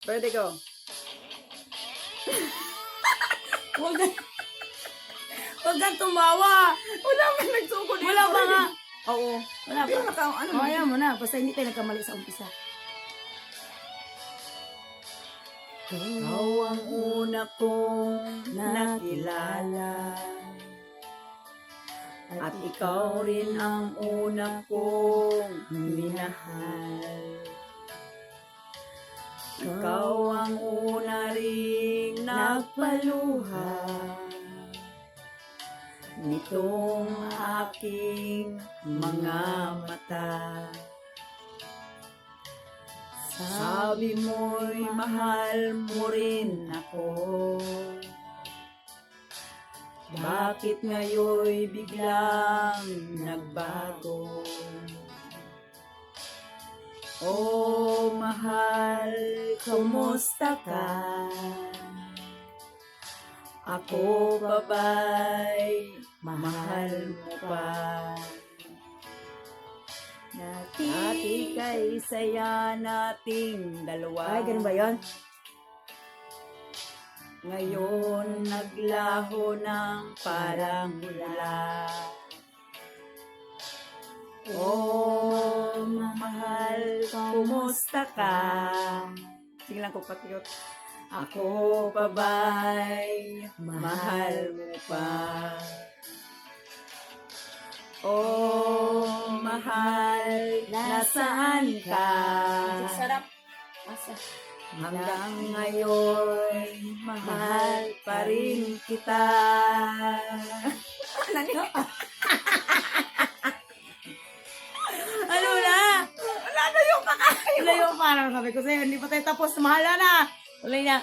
Pwede ko. Huwag kang tumawa. Wala man nagsugod. Wala ba nga? Oo. Wala Hindi pa. ano. Oh, ayan mo na. Basta hindi tayo nagkamali sa umpisa. Ikaw ang una kong nakilala. At ikaw rin ang una kong minahal. Ikaw ang una ring nagpaluha nitong aking mga mata. Sabi mo'y mahal mo rin ako. Bakit ngayon'y biglang nagbago? Oh, mahal, kumusta ka? Ako pa ba'y mahal mo pa? Dati kay saya nating dalawa. Ay, ganun ba yun? Ngayon naglaho ng parang bula. Oh, mahal, kumusta ka? Sige lang ko patriot. Ako pa ba'y mahal mo pa? Oh, mahal, nasaan ka? Sarap. Asa? Hanggang ngayon, mahal pa rin kita. Ano na? Wala na yung kakain. Wala yung parang sabi ko sa'yo, hindi pa tayo tapos. Mahala na. Wala na.